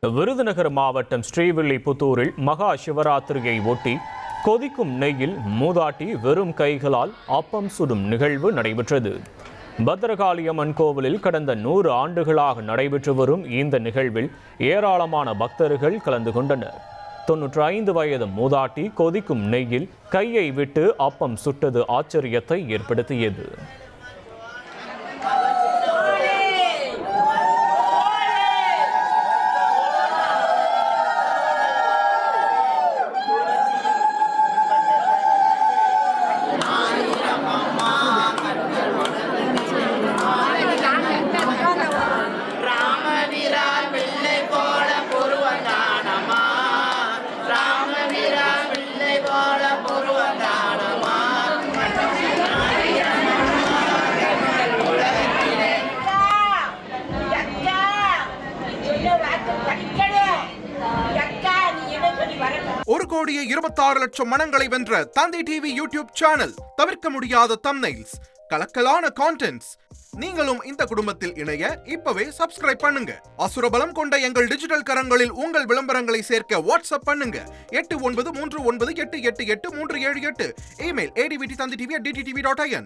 விருதுநகர் மாவட்டம் ஸ்ரீவில்லிபுத்தூரில் மகா சிவராத்திரியை ஒட்டி கொதிக்கும் நெய்யில் மூதாட்டி வெறும் கைகளால் அப்பம் சுடும் நிகழ்வு நடைபெற்றது. பத்ரகாளியம்மன் கோவிலில் கடந்த 100 ஆண்டுகளாக நடைபெற்று வரும் இந்த நிகழ்வில் ஏராளமான பக்தர்கள் கலந்து கொண்டனர். 95 வயது மூதாட்டி கொதிக்கும் நெய்யில் கையை விட்டு அப்பம் சுட்டது ஆச்சரியத்தை ஏற்படுத்தியது. $1,26,00,000 மனங்களை வென்ற தந்தி டிவி யூடியூப் சேனல். தவிர்க்க முடியாத தம்ப்நெயில்ஸ், கலக்கலான கான்டென்ட்ஸ். நீங்களும் இந்த குடும்பத்தில் இணைய இப்பவே சப்ஸ்கிரைப் பண்ணுங்க. அசுரபலம் கொண்ட எங்கள் டிஜிட்டல் கரங்களில் உங்கள் விளம்பரங்களை சேர்க்க வாட்ஸ்அப் பண்ணுங்க. 893988883778. Email advttv@dttv.in.